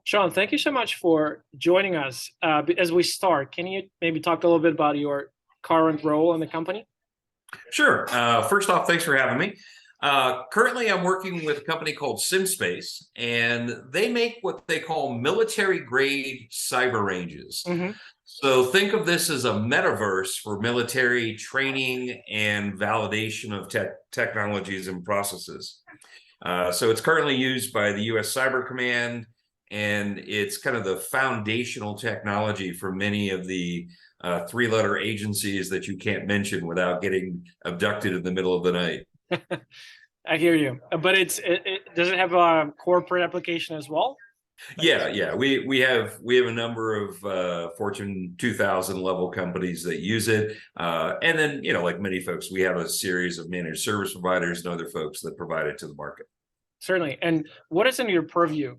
Shaun, thank you so much for joining us. As we start, can you maybe talk a little bit about your current role in the company? Sure. First off, thanks for having me. Currently, I'm working with a company called SimSpace, and they make what they call military-grade cyber ranges. Hmm. So think of this as a metaverse for military training and validation of technologies and processes. So it's currently used by the U.S. Cyber Command, and it's kind of the foundational technology for many of the three-letter agencies that you can't mention without getting abducted in the middle of the night. I hear you, but does it have a corporate application as well? Yeah. We have a number of Fortune 2000 level companies that use it, and then like many folks, we have a series of managed service providers and other folks that provide it to the market. Certainly. And what is in your purview?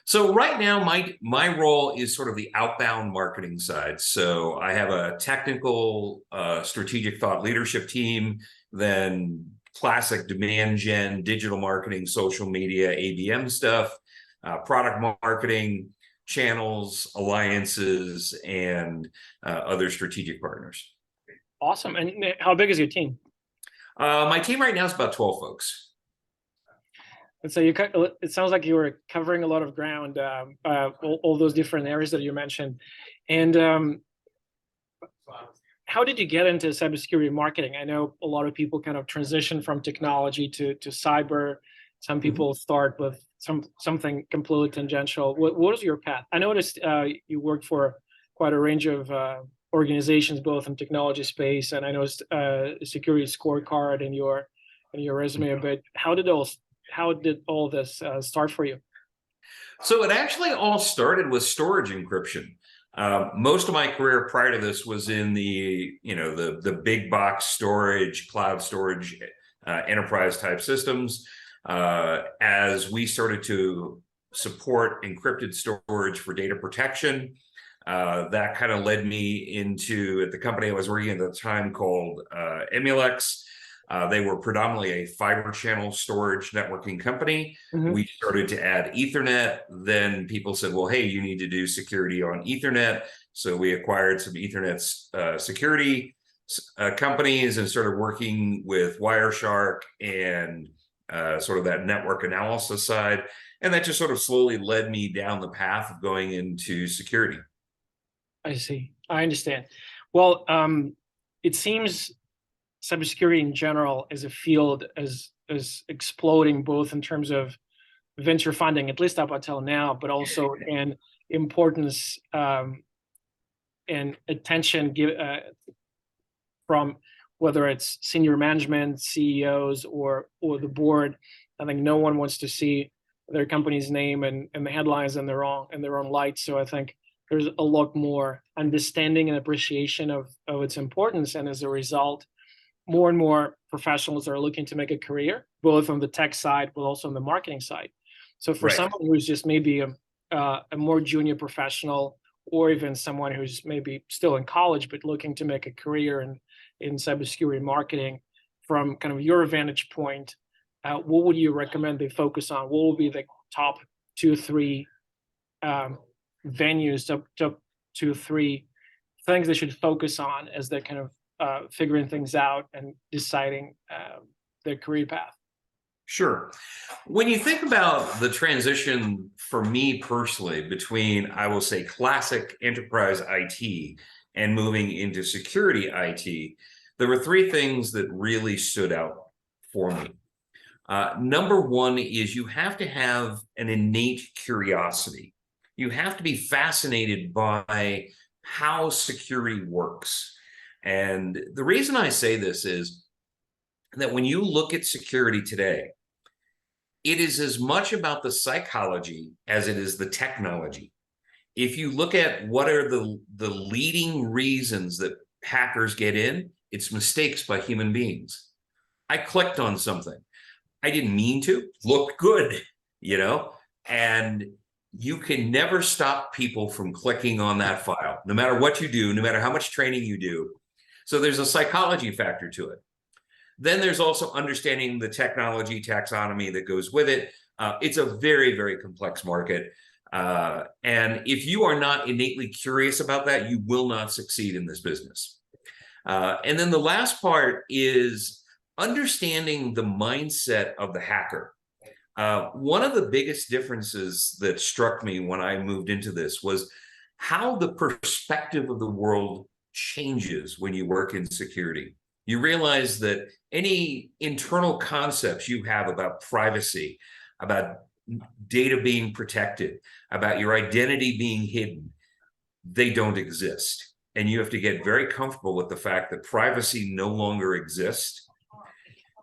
So right now, my role is sort of the outbound marketing side. So I have a technical, strategic thought leadership team, then classic demand gen, digital marketing, social media, ABM stuff, product marketing, channels, alliances, and other strategic partners. Awesome. And how big is your team? My team right now is about 12 folks. And so it sounds like you were covering a lot of ground, all those different areas that you mentioned. And how did you get into cybersecurity marketing? I know a lot of people kind of transition from technology to cyber. Some people start with something completely tangential. What was your path? I noticed you worked for quite a range of organizations, both in technology space, and I noticed a security scorecard in your resume. But how did all this start for you? So it actually all started with storage encryption. Most of my career prior to this was in the big box storage, cloud storage, enterprise type systems. As we started to support encrypted storage for data protection, that kind of led me into at the company I was working at the time called Emulex. They were predominantly a fiber channel storage networking company. Mm-hmm. We started to add Ethernet. Then people said, well, hey, you need to do security on Ethernet. So we acquired some Ethernet security companies and started working with Wireshark and sort of that network analysis side. And that just sort of slowly led me down the path of going into security. I see. I understand. Well, it seems cybersecurity in general as a field is exploding, both in terms of venture funding, at least up until now, but also in importance and attention from whether it's senior management, CEOs, or the board. I think no one wants to see their company's name and the headlines in their own light. So I think there's a lot more understanding and appreciation of its importance, and as a result, more and more professionals are looking to make a career, both on the tech side, but also on the marketing side. So for someone who's just maybe a more junior professional, or even someone who's maybe still in college, but looking to make a career in cybersecurity marketing, from kind of your vantage point, what would you recommend they focus on? What will be the top 2-3 venues, top 2-3 things they should focus on as they're kind of figuring things out and deciding their career path? Sure. When you think about the transition for me personally between, I will say, classic enterprise IT and moving into security IT, there were three things that really stood out for me. Number one is you have to have an innate curiosity. You have to be fascinated by how security works. And the reason I say this is that when you look at security today, it is as much about the psychology as it is the technology. If you look at what are the leading reasons that hackers get in, it's mistakes by human beings. I clicked on something. I didn't mean to, looked good, and you can never stop people from clicking on that file, no matter what you do, no matter how much training you do. So there's a psychology factor to it. Then there's also understanding the technology taxonomy that goes with it. It's a very, very complex market. And if you are not innately curious about that, you will not succeed in this business. And then the last part is understanding the mindset of the hacker. One of the biggest differences that struck me when I moved into this was how the perspective of the world changes when you work in security. You realize that any internal concepts you have about privacy, about data being protected, about your identity being hidden, they don't exist. And you have to get very comfortable with the fact that privacy no longer exists,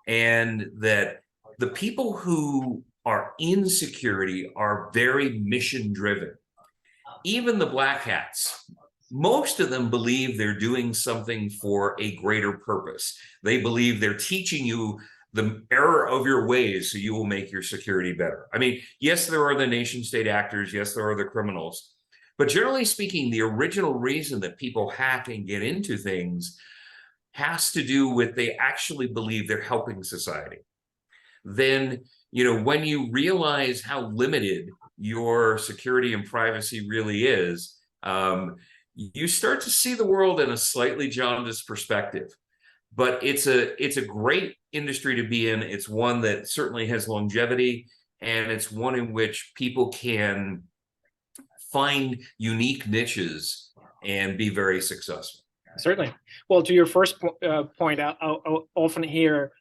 and that the people who are in security are very mission driven. Even the black hats, most of them believe they're doing something for a greater purpose. They believe they're teaching you the error of your ways so you will make your security better. I mean, yes, there are the nation state actors. Yes, there are the criminals. But generally speaking, the original reason that people hack and get into things has to do with they actually believe they're helping society. Then, when you realize how limited your security and privacy really is, you start to see the world in a slightly jaundiced perspective. But it's a great industry to be in. It's one that certainly has longevity, and it's one in which people can find unique niches and be very successful. Certainly. Well, to your first point, I'll often hear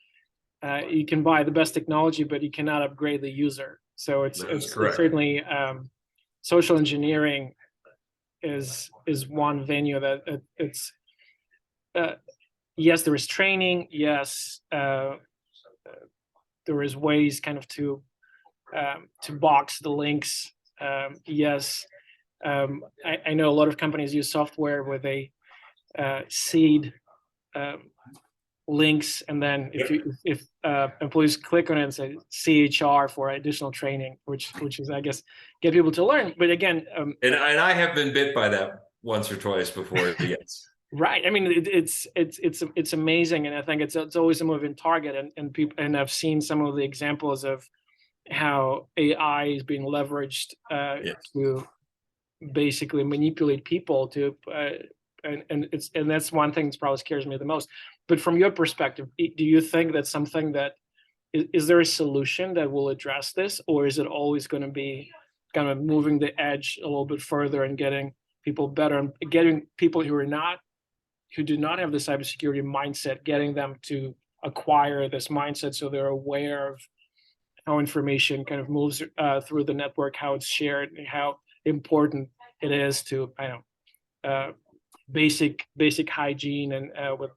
you can buy the best technology, but you cannot upgrade the user. So it's certainly social engineering is one venue that it's yes, there is training. Yes, there is ways kind of to box the links. Yes, I know a lot of companies use software where they seed links, and then if employees click on it and say CHR for additional training, which is, I guess, get people to learn. But again, and I have been bit by that once or twice before. Yes. Right. I mean, it's amazing, and I think it's always a moving target. And people, and I've seen some of the examples of how AI is being leveraged to basically manipulate people to, and that's one thing that probably scares me the most. But from your perspective, do you think that's something that is there a solution that will address this, or is it always going to be kind of moving the edge a little bit further and getting people better, and getting people who do not have the cybersecurity mindset, getting them to acquire this mindset so they're aware of how information kind of moves through the network, how it's shared, and how important it is to, basic hygiene and with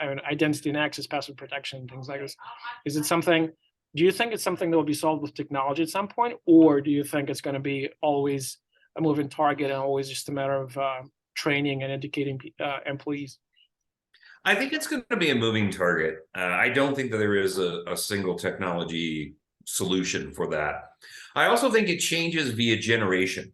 identity and access, password protection, things like this. Is it something? Do you think it's something that will be solved with technology at some point, or do you think it's going to be always a moving target and always just a matter of training and educating employees? I think it's going to be a moving target. I don't think that there is a single technology solution for that. I also think it changes via generation.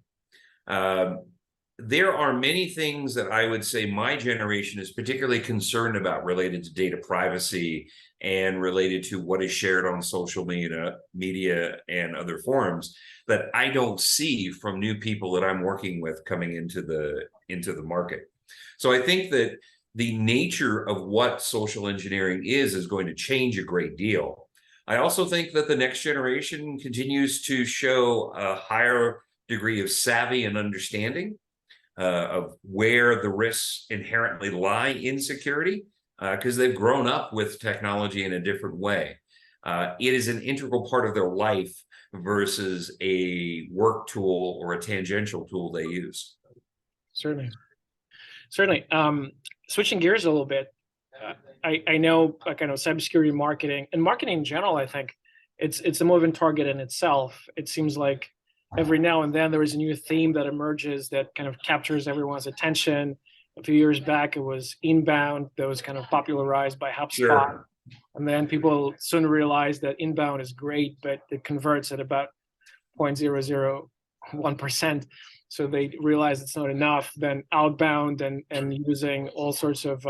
There are many things that I would say my generation is particularly concerned about related to data privacy and related to what is shared on social media and other forums that I don't see from new people that I'm working with coming into the market. So I think that the nature of what social engineering is going to change a great deal. I also think that the next generation continues to show a higher degree of savvy and understanding of where the risks inherently lie in security, because they've grown up with technology in a different way. It is an integral part of their life versus a work tool or a tangential tool they use. Certainly. Switching gears a little bit, I know kind of cybersecurity marketing and marketing in general, I think it's a moving target in itself. It seems like every now and then there is a new theme that emerges that kind of captures everyone's attention. A few years back, it was inbound that was kind of popularized by HubSpot. Sure. And then people soon realized that inbound is great, but it converts at about 0.001%. So they realized it's not enough. Then outbound and using all sorts of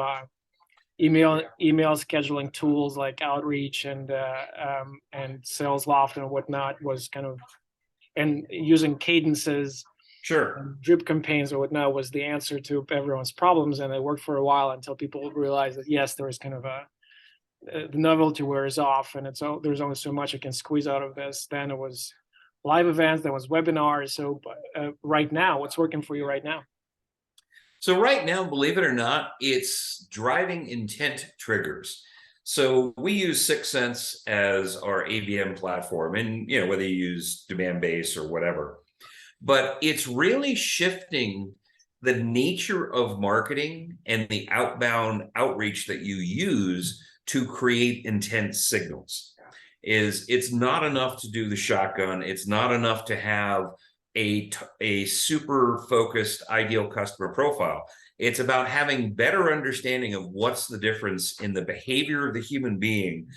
email scheduling tools like Outreach and Salesloft and whatnot was kind of and using cadences Sure. and drip campaigns or whatnot was the answer to everyone's problems, and it worked for a while until people realized that yes, there was kind of the novelty wears off, and there's only so much you can squeeze out of this. Then it was live events, then was webinars. So right now, what's working for you right now? So right now, believe it or not, it's driving intent triggers. So we use 6sense as our ABM platform, and whether you use demand base or whatever, but it's really shifting the nature of marketing and the outbound outreach that you use to create intent signals. It's not enough to do the shotgun. It's not enough to have a super focused ideal customer profile. It's about having better understanding of what's the difference in the behavior of the human being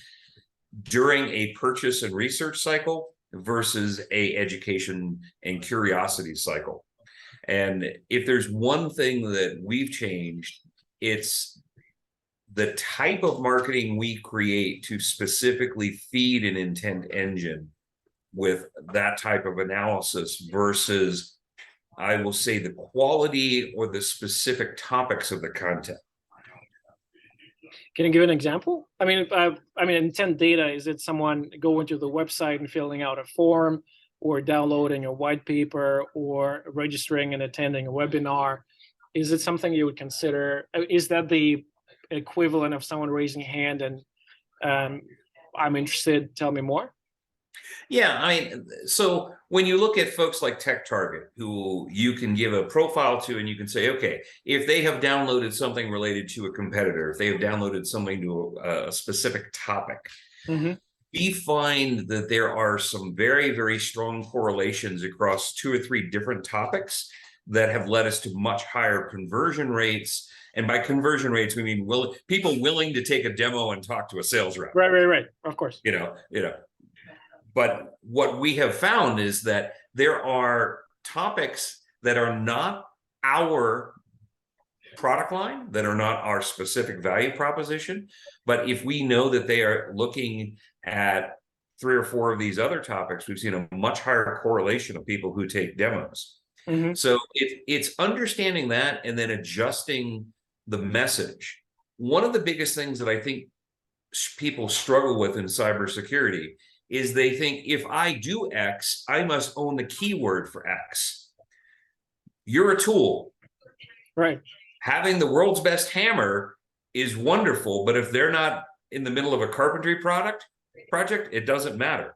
during a purchase and research cycle versus a education and curiosity cycle. And if there's one thing that we've changed, it's the type of marketing we create to specifically feed an intent engine with that type of analysis versus, I will say, the quality or the specific topics of the content. Can you give an example? I mean, intent data, is it someone going to the website and filling out a form, or downloading a white paper, or registering and attending a webinar? Is it something you would consider? Is that the equivalent of someone raising a hand and I'm interested, tell me more? Yeah, so when you look at folks like TechTarget, who you can give a profile to, and you can say, okay, if they have downloaded something related to a competitor, if they have downloaded something to a specific topic, we find that there are some very, very strong correlations across 2 or 3 different topics that have led us to much higher conversion rates. And by conversion rates, we mean people willing to take a demo and talk to a sales rep. Right. Of course. But what we have found is that there are topics that are not our product line, that are not our specific value proposition. But if we know that they are looking at 3 or 4 of these other topics, we've seen a much higher correlation of people who take demos. So it's understanding that and then adjusting the message. One of the biggest things that I think people struggle with in cybersecurity is they think, if I do X, I must own the keyword for X. You're a tool. Right. Having the world's best hammer is wonderful, but if they're not in the middle of a carpentry project, it doesn't matter.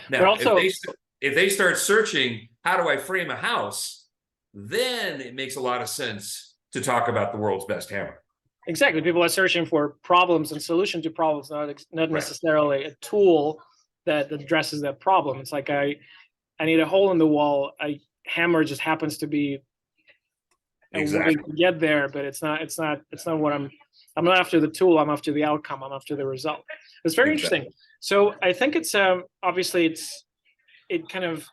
Now, also, if they start searching, how do I frame a house? Then it makes a lot of sense to talk about the world's best hammer. Exactly. People are searching for problems and solution to problems, not necessarily a tool that addresses that problem. It's like I need a hole in the wall. A hammer just happens to be a way to get there, but it's not what I'm not after the tool. I'm after the outcome. I'm after the result. It's very interesting. So I think it's obviously it kind of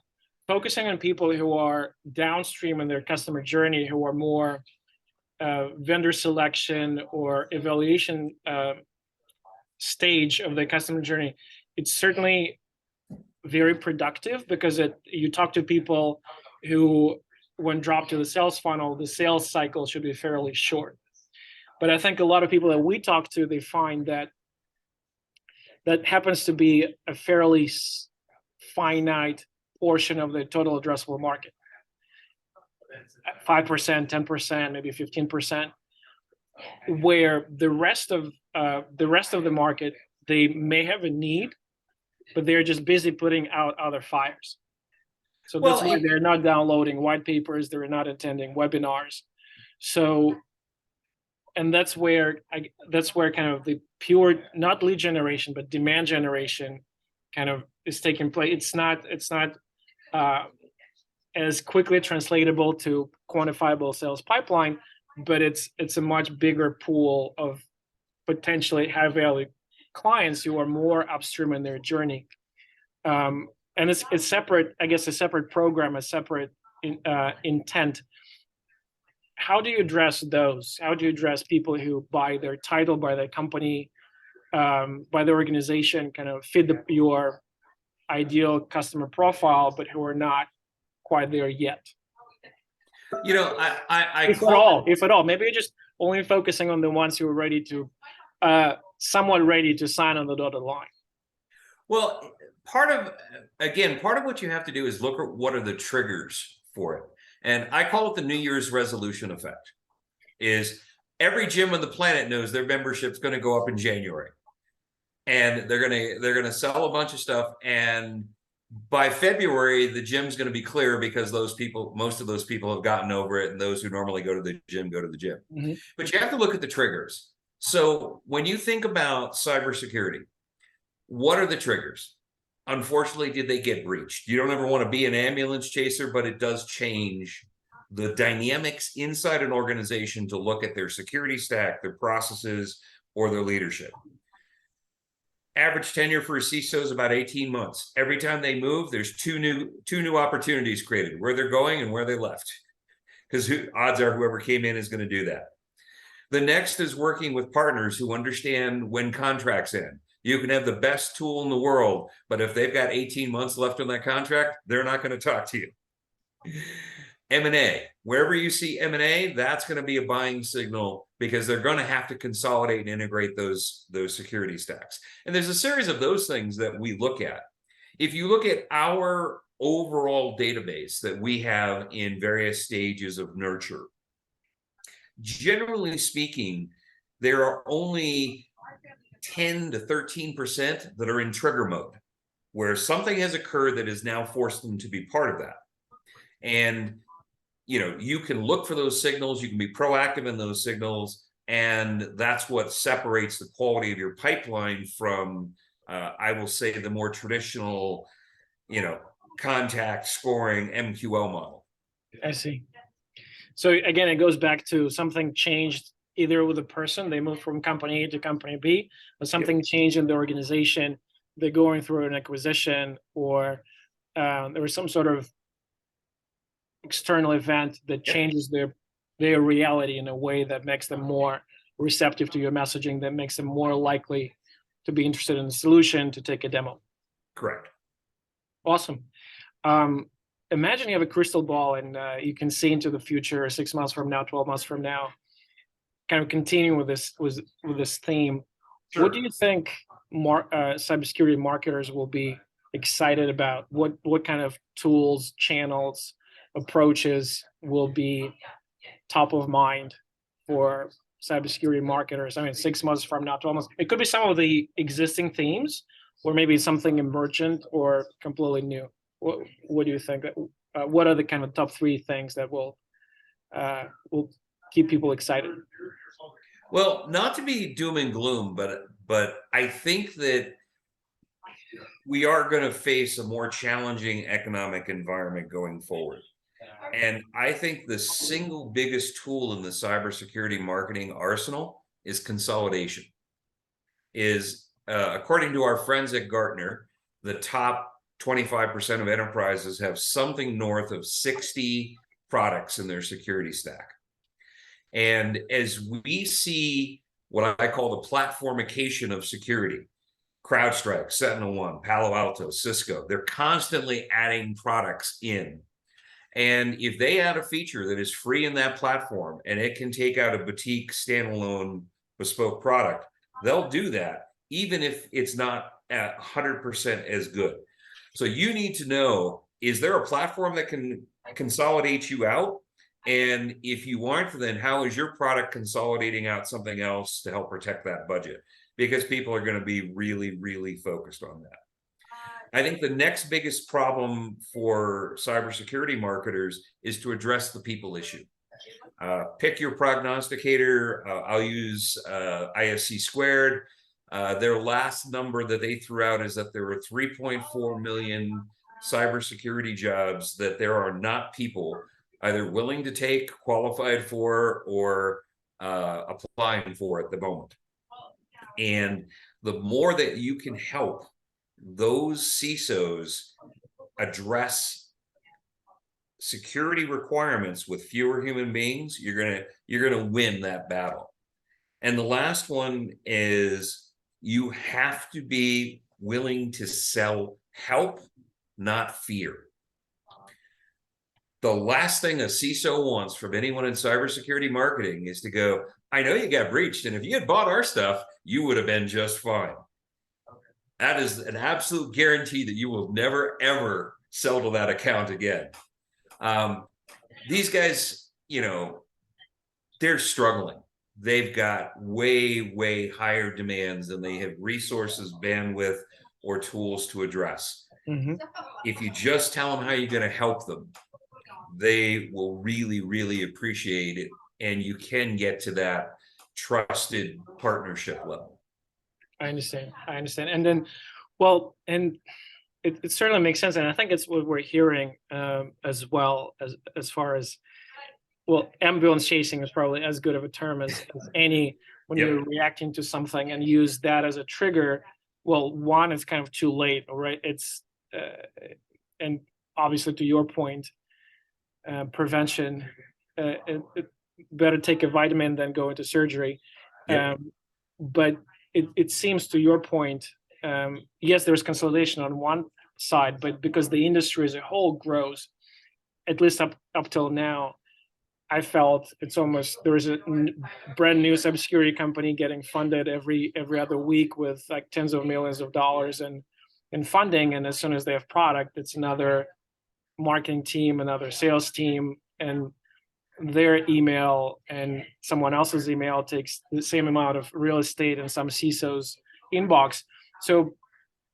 focusing on people who are downstream in their customer journey, who are more vendor selection or evaluation stage of the customer journey. It's certainly very productive because you talk to people who, when dropped to the sales funnel, the sales cycle should be fairly short. But I think a lot of people that we talk to, they find that happens to be a fairly finite portion of the total addressable market. 5%, 10%, maybe 15%, where the rest of the market, they may have a need, but they're just busy putting out other fires. So that's why they're not downloading white papers, they're not attending webinars. So, and that's where kind of the pure, not lead generation, but demand generation kind of is taking place. It's not as quickly translatable to quantifiable sales pipeline, but it's a much bigger pool of potentially high value clients who are more upstream in their journey. And it's separate, I guess, a separate program, a separate intent. How do you address those? How do you address people who, by their title, by their company, by their organization, kind of fit your ideal customer profile, but who are not quite there yet? You know, I If at all, if at all, maybe you're just only focusing on the ones who are ready to, somewhat ready to sign on the dotted line. Well, part of what you have to do is look at what are the triggers for it. And I call it the New Year's resolution effect. Is every gym on the planet knows their membership's going to go up in January. And they're gonna sell a bunch of stuff, and by February the gym's going to be clear because most of those people have gotten over it, and those who normally go to the gym go to the gym. Mm-hmm. But you have to look at the triggers. So when you think about cybersecurity, what are the triggers? Unfortunately, did they get breached? You don't ever want to be an ambulance chaser, but it does change the dynamics inside an organization to look at their security stack, their processes, or their leadership. Average tenure for a CISO is about 18 months. Every time they move, there's two new opportunities created, where they're going and where they left. Because odds are whoever came in is going to do that. The next is working with partners who understand when contracts end. You can have the best tool in the world, but if they've got 18 months left on that contract, they're not going to talk to you. M&A, wherever you see M&A, that's going to be a buying signal because they're going to have to consolidate and integrate those security stacks. And there's a series of those things that we look at. If you look at our overall database that we have in various stages of nurture, generally speaking, there are only 10 to 13% that are in trigger mode, where something has occurred that has now forced them to be part of that. And you can look for those signals, you can be proactive in those signals, and that's what separates the quality of your pipeline from, I will say, the more traditional, contact scoring MQL model. I see. So again, it goes back to something changed either with a person, they moved from company A to company B, or something changed in the organization, they're going through an acquisition, or there was some sort of external event that changes their reality in a way that makes them more receptive to your messaging, that makes them more likely to be interested in the solution, to take a demo. Correct. Awesome. Imagine you have a crystal ball and you can see into the future, 6 months from now, 12 months from now, kind of continuing with this theme. Sure. What do you think cybersecurity marketers will be excited about? What kind of tools, channels, approaches will be top of mind for cybersecurity marketers? I mean, 6 months from now, 12 months. It could be some of the existing themes, or maybe something emergent or completely new. What do you think? What are the kind of top 3 things that will keep people excited? Well, not to be doom and gloom, but I think that we are going to face a more challenging economic environment going forward. And I think the single biggest tool in the cybersecurity marketing arsenal is consolidation. According to our friends at Gartner, the top 25% of enterprises have something north of 60 products in their security stack. And as we see what I call the platformication of security, CrowdStrike, SentinelOne, Palo Alto, Cisco, they're constantly adding products in. And if they add a feature that is free in that platform and it can take out a boutique, standalone, bespoke product, they'll do that, even if it's not at 100% as good. So you need to know, is there a platform that can consolidate you out? And if you aren't, then how is your product consolidating out something else to help protect that budget? Because people are going to be really, really focused on that. I think the next biggest problem for cybersecurity marketers is to address the people issue. Pick your prognosticator. I'll use ISC squared. Their last number that they threw out is that there were 3.4 million cybersecurity jobs that there are not people either willing to take, qualified for, or applying for at the moment. And the more that you can help those CISOs address security requirements with fewer human beings, you're gonna win that battle. And the last one is you have to be willing to sell help, not fear. The last thing a CISO wants from anyone in cybersecurity marketing is to go, I know you got breached, and if you had bought our stuff, you would have been just fine. That is an absolute guarantee that you will never, ever sell to that account again. These guys, they're struggling. They've got way, way higher demands than they have resources, bandwidth, or tools to address. Mm-hmm. If you just tell them how you're going to help them, they will really, really appreciate it. And you can get to that trusted partnership level. I understand. And then, well, and it certainly makes sense. And I think it's what we're hearing as well as far as, well, ambulance chasing is probably as good of a term as any when Yep. you're reacting to something and use that as a trigger. Well, one, it's kind of too late, right? It's, and obviously to your point, prevention, it better take a vitamin than go into surgery. Yep. But it seems to your point, yes, there's consolidation on one side, but because the industry as a whole grows, at least up till now, I felt it's almost, there is a brand new cybersecurity company getting funded every other week with like tens of millions of dollars in funding, and as soon as they have product, it's another marketing team, another sales team, and their email and someone else's email takes the same amount of real estate in some CISO's inbox. So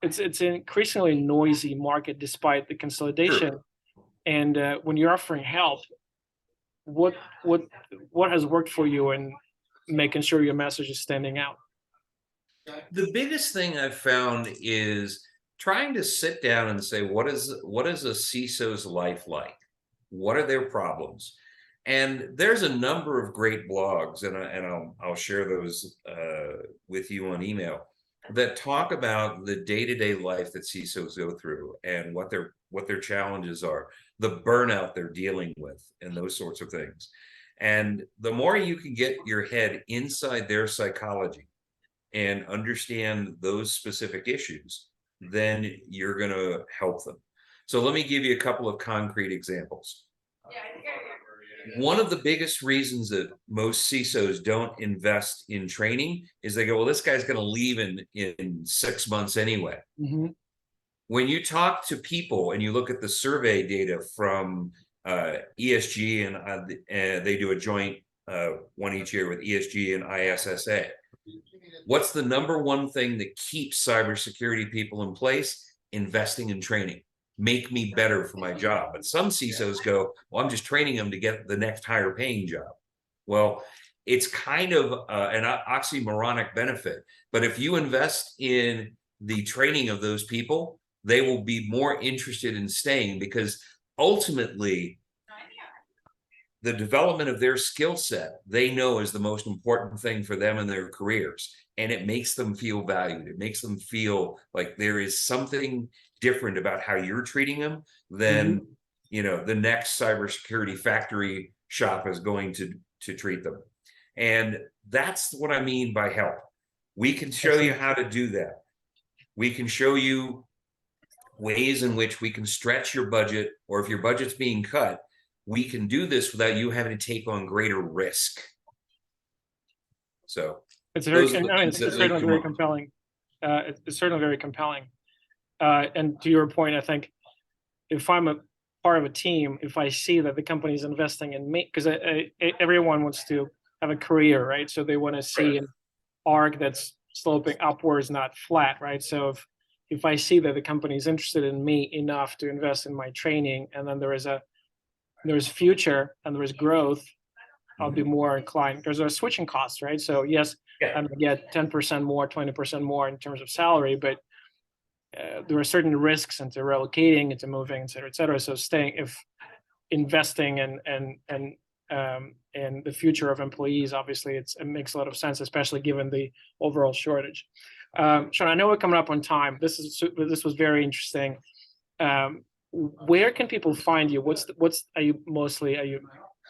it's an increasingly noisy market despite the consolidation. Sure. And when you're offering help, what has worked for you in making sure your message is standing out? The biggest thing I've found is trying to sit down and say, what is a CISO's life like? What are their problems? And there's a number of great blogs, and I'll share those with you on email, that talk about the day-to-day life that CISOs go through and what their challenges are, the burnout they're dealing with, and those sorts of things. And the more you can get your head inside their psychology and understand those specific issues, then you're going to help them. So let me give you a couple of concrete examples. One of the biggest reasons that most CISOs don't invest in training is they go, well, this guy's going to leave in 6 months anyway. Mm-hmm. When you talk to people and you look at the survey data from ESG, and they do a joint one each year with ESG and ISSA, what's the number one thing that keeps cybersecurity people in place? Investing in training. Make me better for my job. But some CISOs go, well, I'm just training them to get the next higher paying job. Well, it's kind of an oxymoronic benefit. But if you invest in the training of those people, they will be more interested in staying, because ultimately the development of their skill set, they know, is the most important thing for them in their careers. And it makes them feel valued. It makes them feel like there is something different about how you're treating them than, the next cybersecurity factory shop is going to treat them. And that's what I mean by help. We can show you how to do that. We can show you ways in which we can stretch your budget, or if your budget's being cut, we can do this without you having to take on greater risk. So it's certainly very compelling. It's certainly very compelling. And to your point, I think if I'm a part of a team, if I see that the company is investing in me, because everyone wants to have a career, right? So they want to see an arc that's sloping upwards, not flat, right? So if I see that the company is interested in me enough to invest in my training, and then there's future and there's growth, I'll be more inclined. There's a switching cost, right? So yes, I'm gonna get 10% more, 20% more in terms of salary, but there are certain risks into relocating, into moving, et cetera, et cetera. So investing and the future of employees, obviously it makes a lot of sense, especially given the overall shortage. Shaun, I know we're coming up on time. This was very interesting. Where can people find you? Are you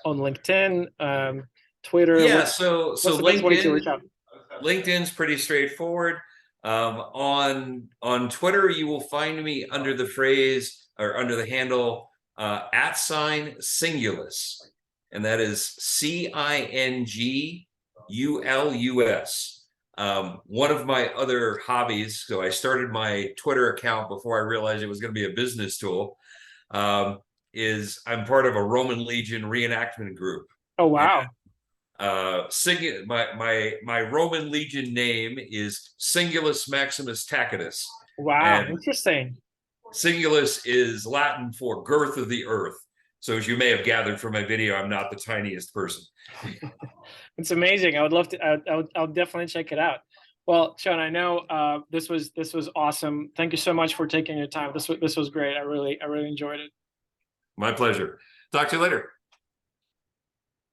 on LinkedIn, Twitter? Yeah, so what's the best way to reach out? LinkedIn's pretty straightforward. On Twitter, you will find me under the phrase or under the handle @Singulus, and that is CINGULUS. One of my other hobbies, so I started my Twitter account before I realized it was going to be a business tool, is I'm part of a Roman Legion reenactment group. Oh, wow. My Roman Legion name is Singulus Maximus Tacitus. Wow, And interesting. Singulus is Latin for girth of the earth. So as you may have gathered from my video, I'm not the tiniest person. It's amazing. I would love to. I'll definitely check it out. Well, Shaun, I know this was awesome. Thank you so much for taking your time. This was great. I really enjoyed it. My pleasure. Talk to you later.